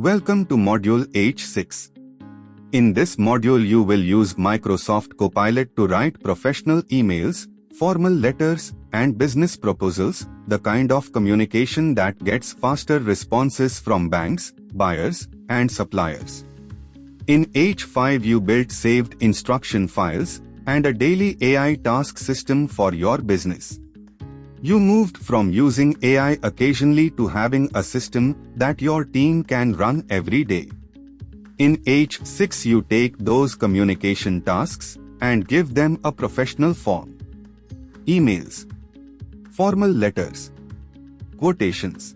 Welcome to Module H6. In this module you will use Microsoft Copilot to write professional emails, formal letters, and business proposals, the kind of communication that gets faster responses from banks, buyers, and suppliers. In H5 you built saved instruction files and a daily AI task system for your business. You moved from using AI occasionally to having a system that your team can run every day. In H6 you take those communication tasks and give them a professional form. Emails, formal letters, quotations,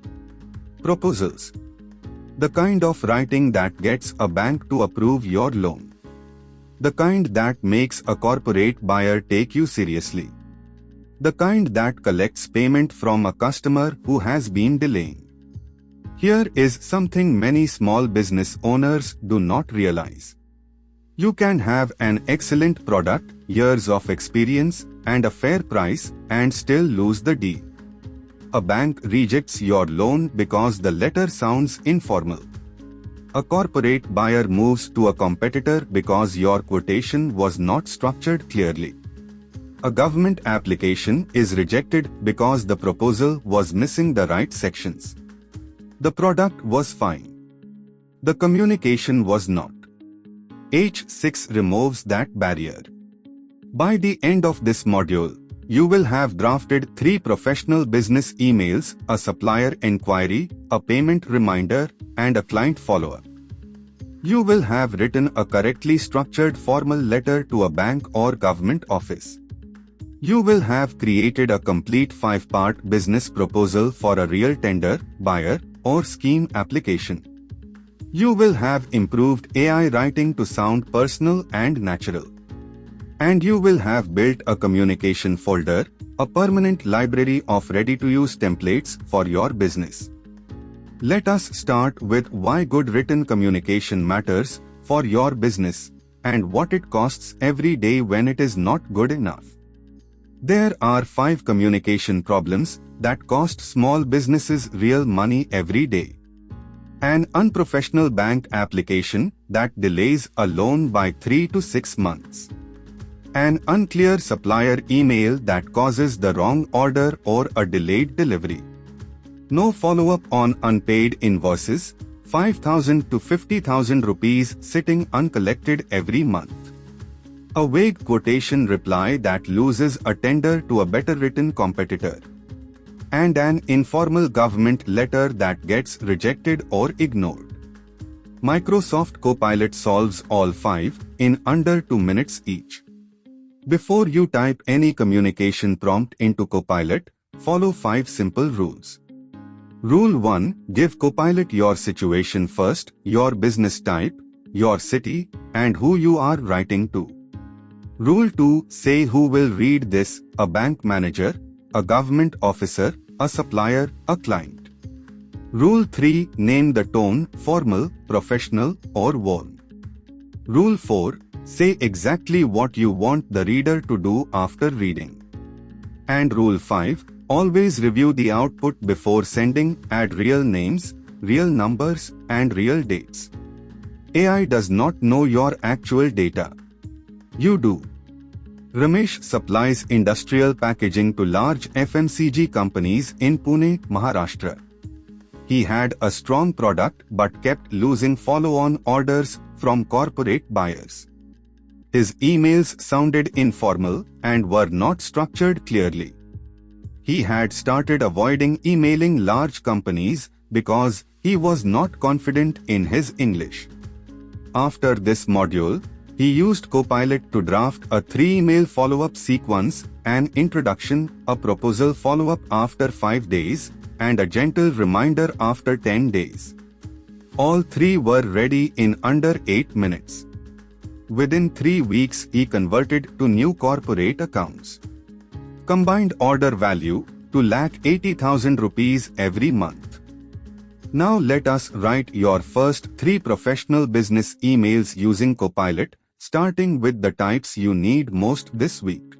proposals. The kind of writing that gets a bank to approve your loan. The kind that makes a corporate buyer take you seriously. The kind that collects payment from a customer who has been delaying. Here is something many small business owners do not realize. You can have an excellent product, years of experience, and a fair price and still lose the deal. A bank rejects your loan because the letter sounds informal. A corporate buyer moves to a competitor because your quotation was not structured clearly. A government application is rejected because the proposal was missing the right sections. The product was fine. The communication was not. H6 removes that barrier. By the end of this module, you will have drafted 3 professional business emails, a supplier inquiry, a payment reminder, and a client follow-up. You will have written a correctly structured formal letter to a bank or government office. You will have created a complete 5-part business proposal for a real tender, buyer, or scheme application. You will have improved AI writing to sound personal and natural. And you will have built a communication folder, a permanent library of ready-to-use templates for your business. Let us start with why good written communication matters for your business and what it costs every day when it is not good enough. There are 5 communication problems that cost small businesses real money every day. An unprofessional bank application that delays a loan by 3 to 6 months. An unclear supplier email that causes the wrong order or a delayed delivery. No follow-up on unpaid invoices, 5,000 to 50,000 rupees sitting uncollected every month. A vague quotation reply that loses a tender to a better written competitor. And an informal government letter that gets rejected or ignored. Microsoft Copilot solves all 5 in under 2 minutes each. Before you type any communication prompt into Copilot, follow 5 simple rules. Rule 1. Give Copilot your situation first, your business type, your city, and who you are writing to. Rule 2. Say who will read this, a bank manager, a government officer, a supplier, a client. Rule 3. Name the tone, formal, professional, or warm. Rule 4. Say exactly what you want the reader to do after reading. And Rule 5. Always review the output before sending, add real names, real numbers, and real dates. AI does not know your actual data. You do. Ramesh supplies industrial packaging to large FMCG companies in Pune, Maharashtra. He had a strong product but kept losing follow-on orders from corporate buyers. His emails sounded informal and were not structured clearly. He had started avoiding emailing large companies because he was not confident in his English. After this module, he used Copilot to draft a 3-email follow-up sequence, an introduction, a proposal follow-up after 5 days, and a gentle reminder after 10 days. All 3 were ready in under 8 minutes. Within 3 weeks he converted to new corporate accounts. Combined order value to ₹80,000 rupees every month. Now let us write your first 3 professional business emails using Copilot, starting with the types you need most this week.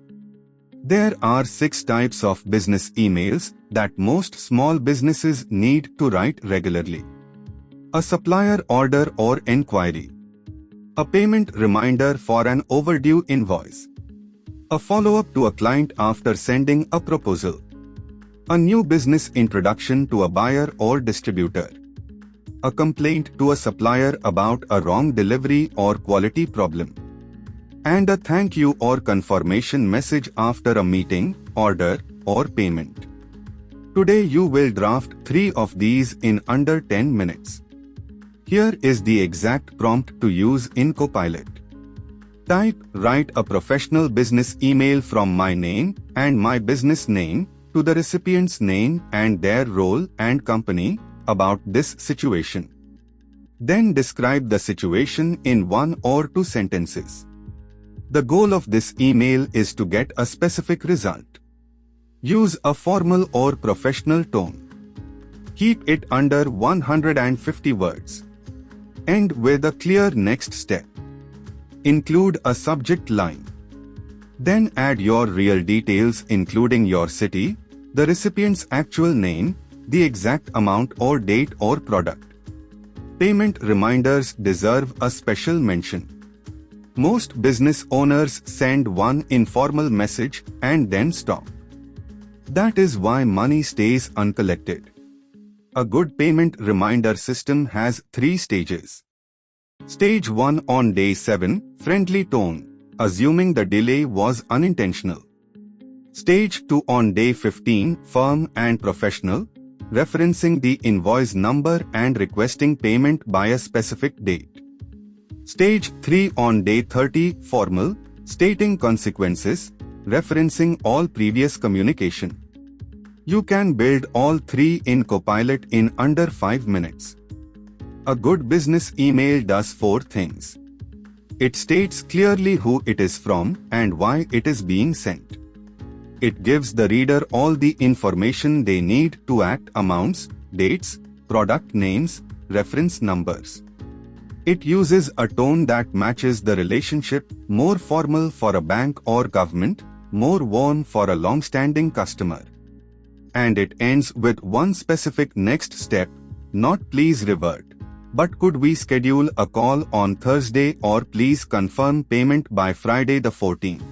There are 6 types of business emails that most small businesses need to write regularly. a supplier order or enquiry, a payment reminder for an overdue invoice, a follow-up to a client after sending a proposal, a new business introduction to a buyer or distributor, a complaint to a supplier about a wrong delivery or quality problem, and a thank you or confirmation message after a meeting, order, or payment. Today you will draft 3 of these in under 10 minutes. Here is the exact prompt to use in Copilot. Type, write a professional business email from my name and my business name to the recipient's name and their role and company about this situation. Then describe the situation in 1 or 2 sentences. The goal of this email is to get a specific result. Use a formal or professional tone. Keep it under 150 words. End with a clear next step. Include a subject line. Then add your real details including your city, the recipient's actual name, the exact amount or date or product. Payment reminders deserve a special mention. Most business owners send one informal message and then stop. That is why money stays uncollected. A good payment reminder system has 3 stages. Stage 1 on day 7, friendly tone, assuming the delay was unintentional. Stage 2 on day 15, firm and professional, referencing the invoice number and requesting payment by a specific date. Stage 3 on day 30, formal, stating consequences, referencing all previous communication. You can build all 3 in Copilot in under 5 minutes. A good business email does 4 things. It states clearly who it is from and why it is being sent. It gives the reader all the information they need to act: amounts, dates, product names, reference numbers. It uses a tone that matches the relationship, more formal for a bank or government, more warm for a long-standing customer. And it ends with one specific next step, not please revert, but could we schedule a call on Thursday or please confirm payment by Friday the 14th.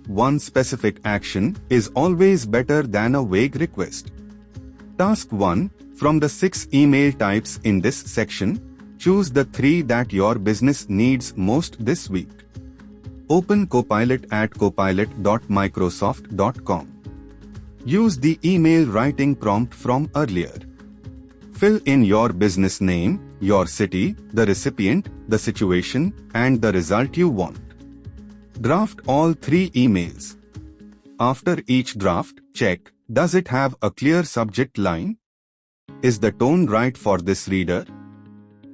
One specific action is always better than a vague request. Task 1. From the 6 email types in this section, choose the 3 that your business needs most this week. Open Copilot at copilot.microsoft.com. Use the email writing prompt from earlier. Fill in your business name, your city, the recipient, the situation, and the result you want. Draft all 3 emails. After each draft, check, does it have a clear subject line? Is the tone right for this reader?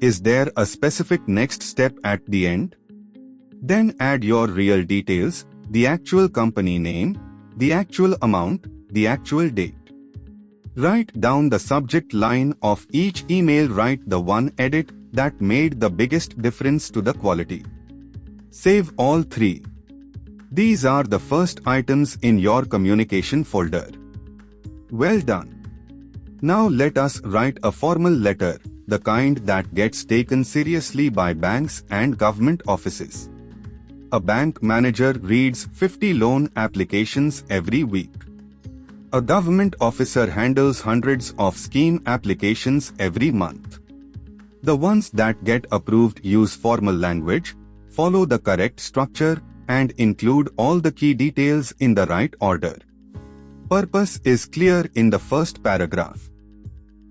Is there a specific next step at the end? Then add your real details, the actual company name, the actual amount, the actual date. Write down the subject line of each email. Write the one edit that made the biggest difference to the quality. Save all 3. These are the first items in your communication folder. Well done. Now let us write a formal letter, the kind that gets taken seriously by banks and government offices. A bank manager reads 50 loan applications every week. A government officer handles hundreds of scheme applications every month. The ones that get approved use formal language, follow the correct structure, and include all the key details in the right order. Purpose is clear in the first paragraph.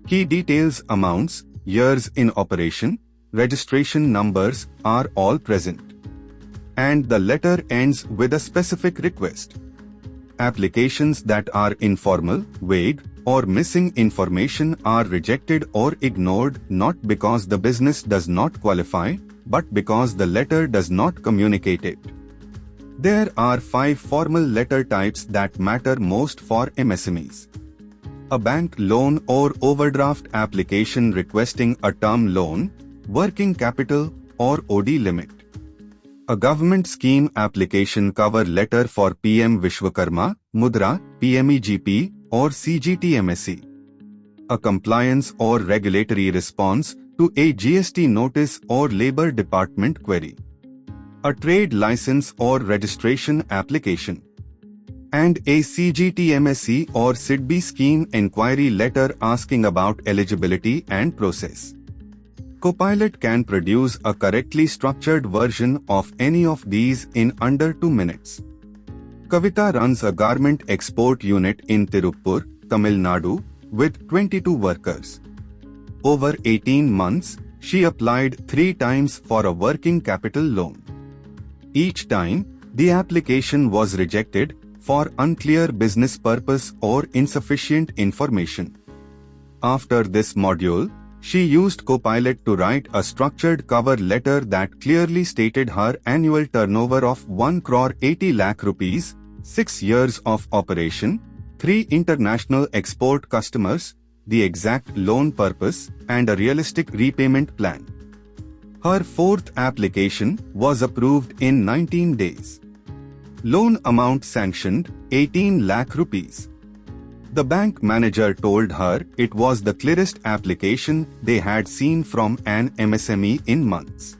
Key details, amounts, years in operation, registration numbers are all present. And the letter ends with a specific request. Applications that are informal, vague, or missing information are rejected or ignored not because the business does not qualify, but because the letter does not communicate it. There are 5 formal letter types that matter most for MSMEs. A bank loan or overdraft application requesting a term loan, working capital, or OD limit. A government scheme application cover letter for PM Vishwakarma, Mudra, PMEGP, or CGTMSE. A compliance or regulatory response to a GST notice or Labour Department query, a trade license or registration application, and a CGTMSE or SIDBI scheme inquiry letter asking about eligibility and process. Copilot can produce a correctly structured version of any of these in under 2 minutes. Kavita runs a garment export unit in Tirupur, Tamil Nadu, with 22 workers. Over 18 months, she applied 3 times for a working capital loan. Each time, the application was rejected for unclear business purpose or insufficient information. After this module, she used Copilot to write a structured cover letter that clearly stated her annual turnover of 1 crore 80 lakh rupees, 6 years of operation, 3 international export customers, the exact loan purpose, and a realistic repayment plan. Her 4th application was approved in 19 days. Loan amount sanctioned 18 lakh rupees. The bank manager told her it was the clearest application they had seen from an MSME in months.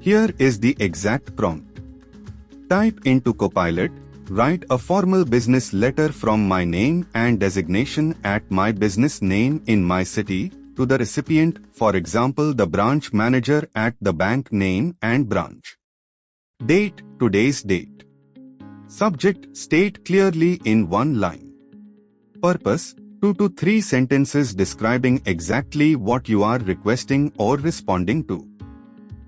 Here is the exact prompt. Type into Copilot, write a formal business letter from my name and designation at my business name in my city to the recipient, for example the branch manager at the bank name and branch. Date, today's date. Subject, state clearly in 1 line. Purpose, 2 to 3 sentences describing exactly what you are requesting or responding to.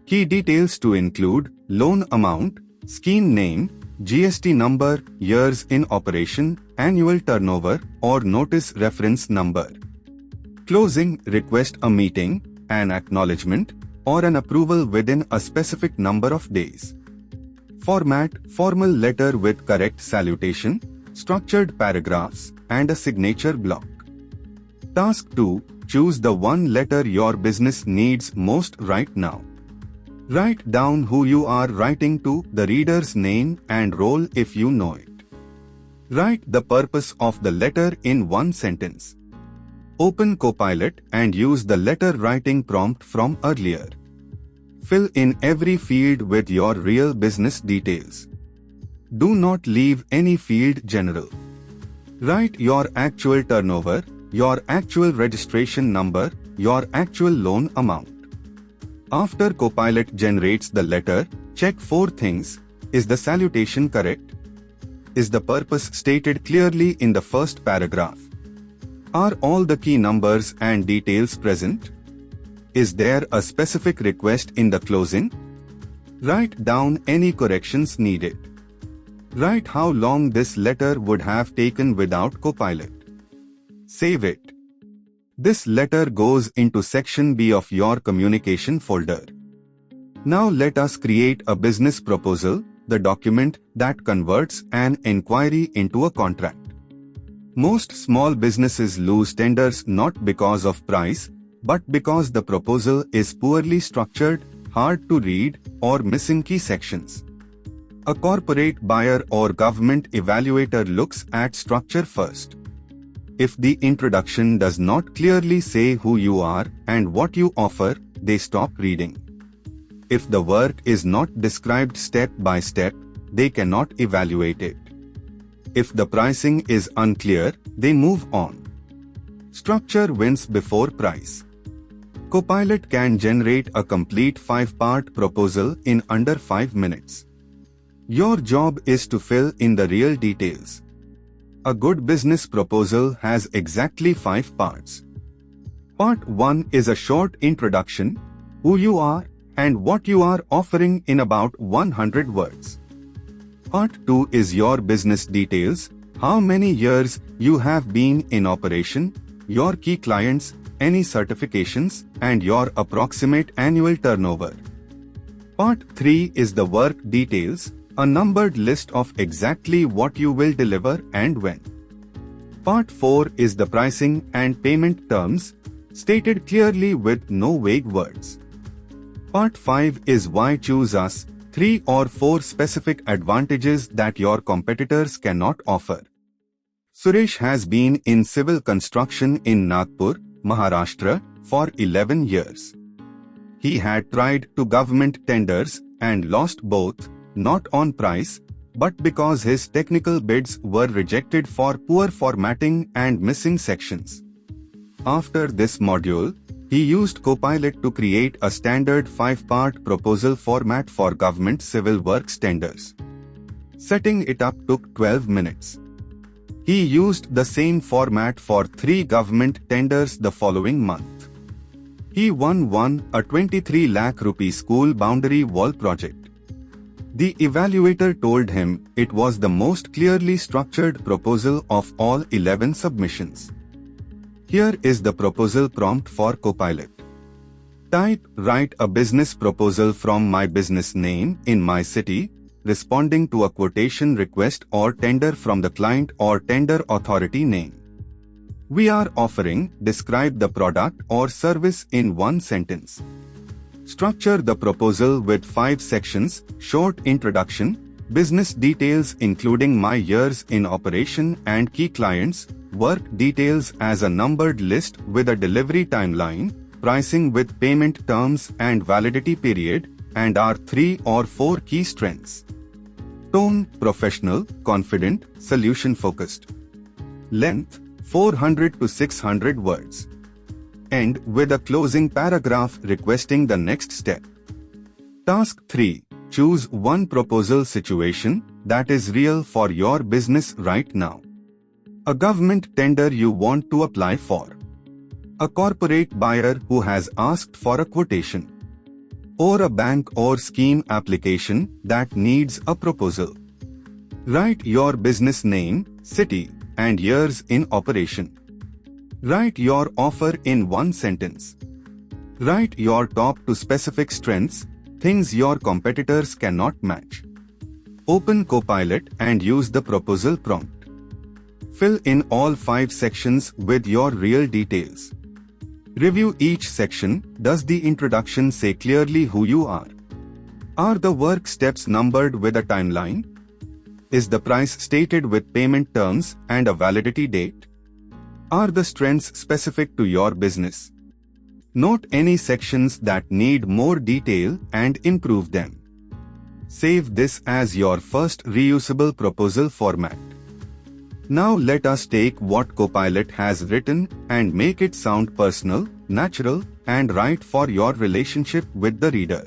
Key details to include loan amount, scheme name, GST number, years in operation, annual turnover, or notice reference number. Closing, request a meeting, an acknowledgement, or an approval within a specific number of days. Format, formal letter with correct salutation, structured paragraphs, and a signature block. Task 2. Choose the one letter your business needs most right now. Write down who you are writing to, the reader's name and role if you know it. Write the purpose of the letter in 1 sentence. Open Copilot and use the letter writing prompt from earlier. Fill in every field with your real business details. Do not leave any field general. Write your actual turnover, your actual registration number, your actual loan amount. After Copilot generates the letter, check 4 things. Is the salutation correct? Is the purpose stated clearly in the first paragraph? Are all the key numbers and details present? Is there a specific request in the closing? Write down any corrections needed. Write how long this letter would have taken without Copilot. Save it. This letter goes into section B of your communication folder. Now let us create a business proposal, the document that converts an inquiry into a contract. Most small businesses lose tenders not because of price, but because the proposal is poorly structured, hard to read, or missing key sections. A corporate buyer or government evaluator looks at structure first. If the introduction does not clearly say who you are and what you offer, they stop reading. If the work is not described step by step, they cannot evaluate it. If the pricing is unclear, they move on. Structure wins before price. Copilot can generate a complete 5-part proposal in under 5 minutes. Your job is to fill in the real details. A good business proposal has exactly 5 parts. Part 1 is a short introduction, who you are and what you are offering in about 100 words. Part 2 is your business details, how many years you have been in operation, your key clients, any certifications, and your approximate annual turnover. Part 3 is the work details, a numbered list of exactly what you will deliver and when. Part 4 is the pricing and payment terms, stated clearly with no vague words. Part 5 is why choose us, 3 or 4 specific advantages that your competitors cannot offer. Suresh has been in civil construction in Nagpur, Maharashtra, for 11 years. He had tried to government tenders and lost both, not on price, but because his technical bids were rejected for poor formatting and missing sections. After this module, he used Copilot to create a standard 5-part proposal format for government civil works tenders. Setting it up took 12 minutes. He used the same format for 3 government tenders the following month. He won a 23 lakh rupee school boundary wall project. The evaluator told him it was the most clearly structured proposal of all 11 submissions. Here is the proposal prompt for Copilot. Type, write a business proposal from my business name in my city, responding to a quotation request or tender from the client or tender authority name. We are offering, describe the product or service in 1 sentence. Structure the proposal with 5 sections: short introduction, business details including my years in operation and key clients, work details as a numbered list with a delivery timeline, pricing with payment terms and validity period, and our 3 or 4 key strengths. Tone, professional, confident, solution-focused. Length, 400 to 600 words. End with a closing paragraph requesting the next step. Task 3. Choose one proposal situation that is real for your business right now. A government tender you want to apply for. A corporate buyer who has asked for a quotation. Or a bank or scheme application that needs a proposal. Write your business name, city, and years in operation. Write your offer in 1 sentence. Write your top 2 specific strengths, things your competitors cannot match. Open Copilot and use the proposal prompt. Fill in all 5 sections with your real details. Review each section. Does the introduction say clearly who you are? Are the work steps numbered with a timeline? Is the price stated with payment terms and a validity date? Are the strengths specific to your business? Note any sections that need more detail and improve them. Save this as your first reusable proposal format. Now let us take what Copilot has written and make it sound personal, natural, and right for your relationship with the reader.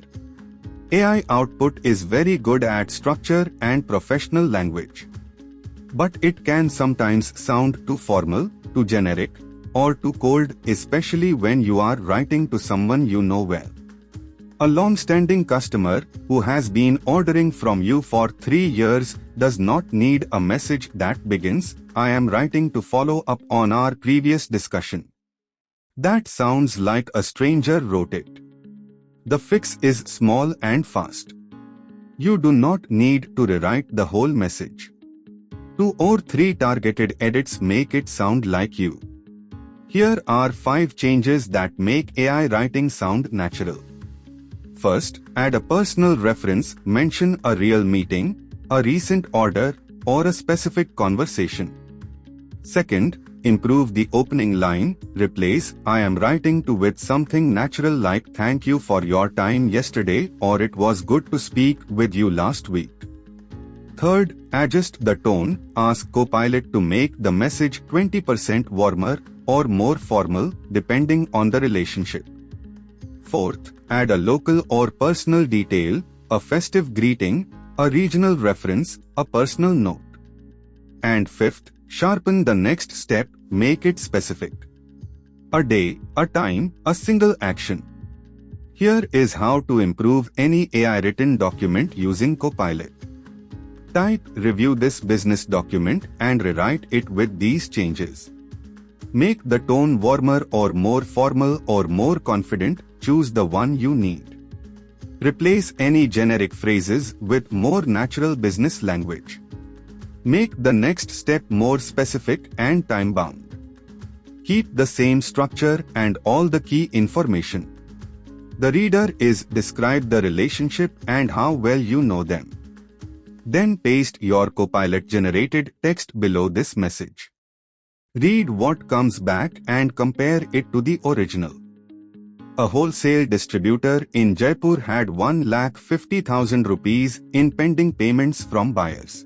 AI output is very good at structure and professional language. But it can sometimes sound too formal, too generic, or too cold, especially when you are writing to someone you know well. A long-standing customer who has been ordering from you for 3 years does not need a message that begins, "I am writing to follow up on our previous discussion." That sounds like a stranger wrote it. The fix is small and fast. You do not need to rewrite the whole message. 2 or 3 targeted edits make it sound like you. Here are 5 changes that make AI writing sound natural. First, add a personal reference, mention a real meeting, a recent order, or a specific conversation. Second, improve the opening line, replace "I am writing to" with something natural like "Thank you for your time yesterday" or "It was good to speak with you last week." Third, adjust the tone, ask Copilot to make the message 20% warmer or more formal depending on the relationship. Fourth, add a local or personal detail, a festive greeting, a regional reference, a personal note. And fifth, sharpen the next step, make it specific. A day, a time, a single action. Here is how to improve any AI-written document using Copilot. Type, "Review this business document" and rewrite it with these changes. Make the tone warmer or more formal or more confident, choose the one you need. Replace any generic phrases with more natural business language. Make the next step more specific and time-bound. Keep the same structure and all the key information. The reader is describe the relationship and how well you know them. Then paste your Copilot-generated text below this message. Read what comes back and compare it to the original. A wholesale distributor in Jaipur had 1,50,000 rupees in pending payments from buyers.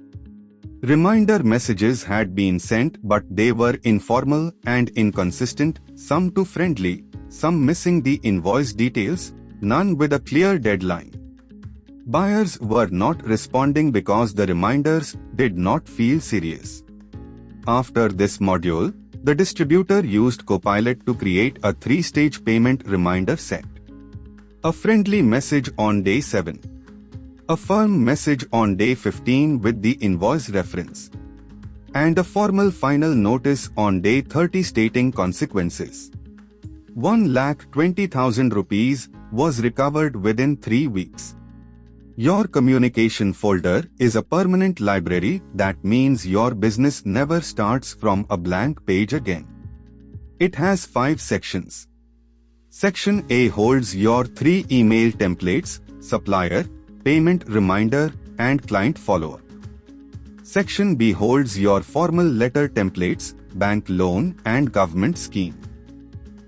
Reminder messages had been sent, but they were informal and inconsistent, some too friendly, some missing the invoice details, none with a clear deadline. Buyers were not responding because the reminders did not feel serious. After this module, the distributor used Copilot to create a 3-stage payment reminder set. A friendly message on day 7. A firm message on day 15 with the invoice reference. And a formal final notice on day 30 stating consequences. 1,20,000 rupees was recovered within 3 weeks. Your communication folder is a permanent library. That means your business never starts from a blank page again. It has 5 sections. Section A holds your 3 email templates: supplier, payment reminder, and client follow-up. Section B holds your formal letter templates, bank loan, and government scheme.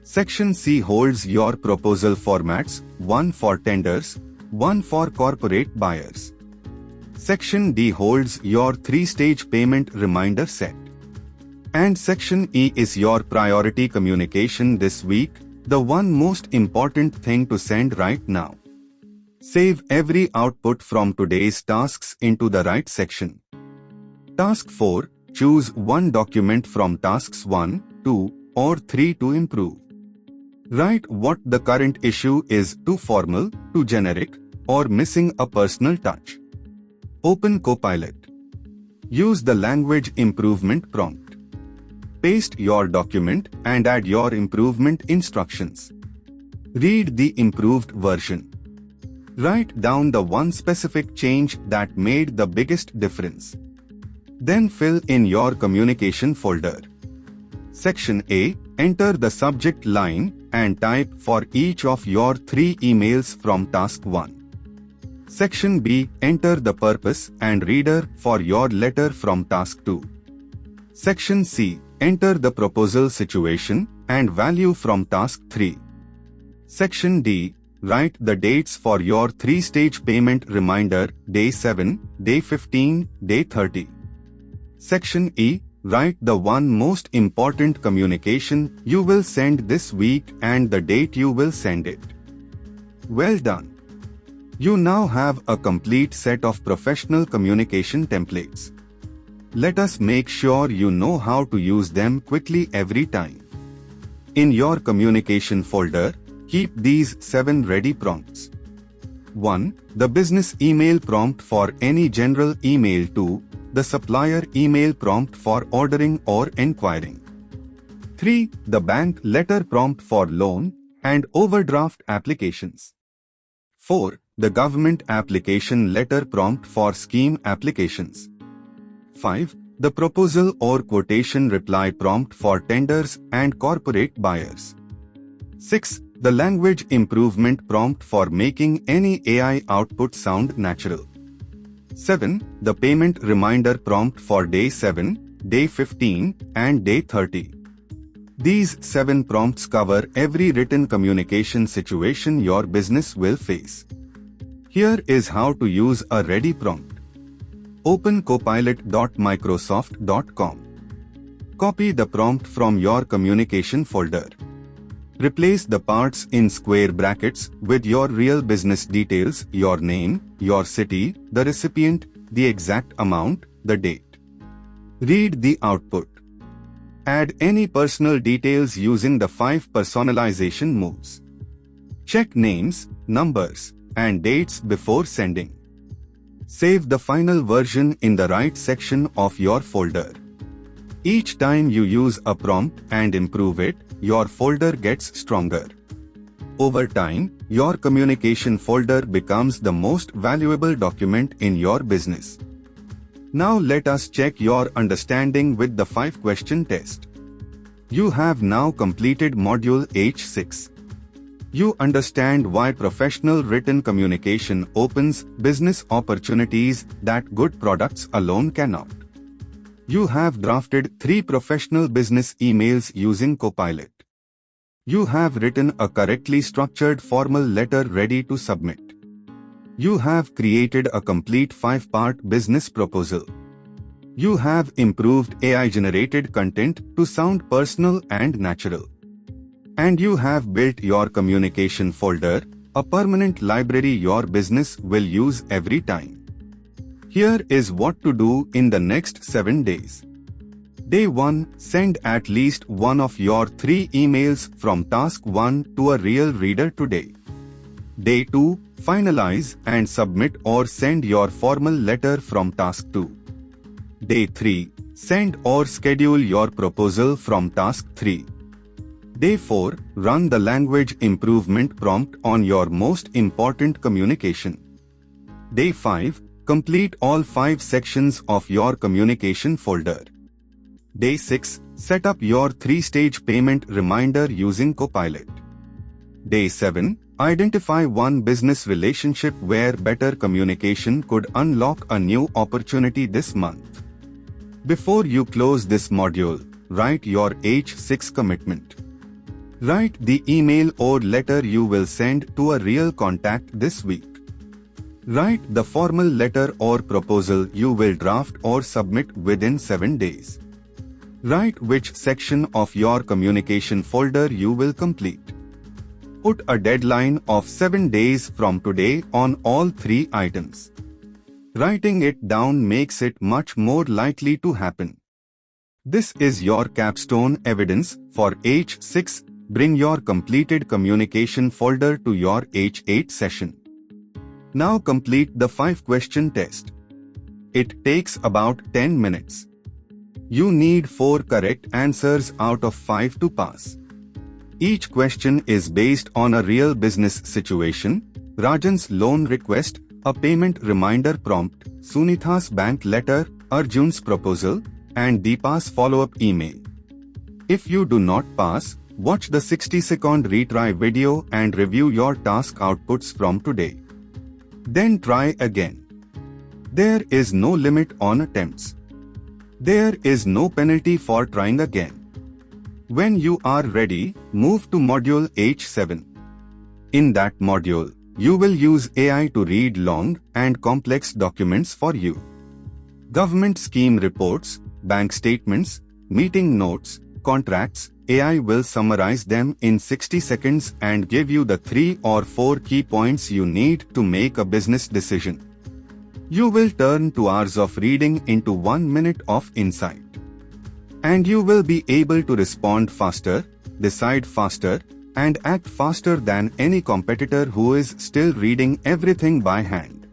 Section C holds your proposal formats, one for tenders, one for corporate buyers. Section D holds your 3-stage payment reminder set. And Section E is your priority communication this week, the one most important thing to send right now. Save every output from today's tasks into the right section. Task 4. Choose one document from tasks 1, 2, or 3 to improve. Write what the current issue is: too formal, too generic, or missing a personal touch. Open Copilot. Use the language improvement prompt. Paste your document and add your improvement instructions. Read the improved version. Write down the one specific change that made the biggest difference. Then fill in your communication folder. Section A. Enter the subject line and type for each of your 3 emails from task 1. Section B. Enter the purpose and reader for your letter from task 2. Section C. Enter the proposal situation and value from task 3. Section D. Write the dates for your 3-stage payment reminder: day 7, day 15, day 30. Section E. Write the one most important communication you will send this week and the date you will send it. Well done. You now have a complete set of professional communication templates. Let us make sure you know how to use them quickly every time. In your communication folder, keep these 7 ready prompts. 1. The business email prompt for any general email. 2. The supplier email prompt for ordering or enquiring. 3. The bank letter prompt for loan and overdraft applications. 4. The government application letter prompt for scheme applications. 5. The proposal or quotation reply prompt for tenders and corporate buyers. 6. The language improvement prompt for making any AI output sound natural. 7. The payment reminder prompt for day 7, day 15, and day 30. These 7 prompts cover every written communication situation your business will face. Here is how to use a ready prompt. Open copilot.microsoft.com. Copy the prompt from your communication folder. Replace the parts in square brackets with your real business details: your name, your city, the recipient, the exact amount, the date. Read the output. Add any personal details using the 5 personalization moves. Check names, numbers, and dates before sending. Save the final version in the right section of your folder. Each time you use a prompt and improve it, your folder gets stronger. Over time, your communication folder becomes the most valuable document in your business. Now let us check your understanding with the 5-question test. You have now completed Module H6. You understand why professional written communication opens business opportunities that good products alone cannot. You have drafted 3 professional business emails using Copilot. You have written a correctly structured formal letter ready to submit. You have created a complete 5-part business proposal. You have improved AI-generated content to sound personal and natural. And you have built your communication folder, a permanent library your business will use every time. Here is what to do in the next 7 days. Day 1. Send at least one of your 3 emails from Task 1 to a real reader today. Day 2. Finalize and submit or send your formal letter from Task 2. Day 3. Send or schedule your proposal from Task 3. Day 4. Run the language improvement prompt on your most important communication. Day 5. Complete all 5 sections of your communication folder. Day 6. Set up your 3-stage payment reminder using Copilot. Day 7. Identify one business relationship where better communication could unlock a new opportunity this month. Before you close this module, write your H6 commitment. Write the email or letter you will send to a real contact this week. Write the formal letter or proposal you will draft or submit within 7 days. Write which section of your communication folder you will complete. Put a deadline of 7 days from today on all 3 items. Writing it down makes it much more likely to happen. This is your capstone evidence for H6. Bring your completed communication folder to your H8 session. Now complete the 5-question test. It takes about 10 minutes. You need 4 correct answers out of 5 to pass. Each question is based on a real business situation: Rajan's loan request, a payment reminder prompt, Sunitha's bank letter, Arjun's proposal, and Deepa's follow-up email. If you do not pass, watch the 60-second retry video and review your task outputs from today. Then try again. There is no limit on attempts. There is no penalty for trying again. When you are ready, move to Module H7. In that module, you will use AI to read long and complex documents for you. Government scheme reports, bank statements, meeting notes, contracts. AI will summarize them in 60 seconds and give you the 3 or 4 key points you need to make a business decision. You will turn 2 hours of reading into 1 minute of insight. And you will be able to respond faster, decide faster, and act faster than any competitor who is still reading everything by hand.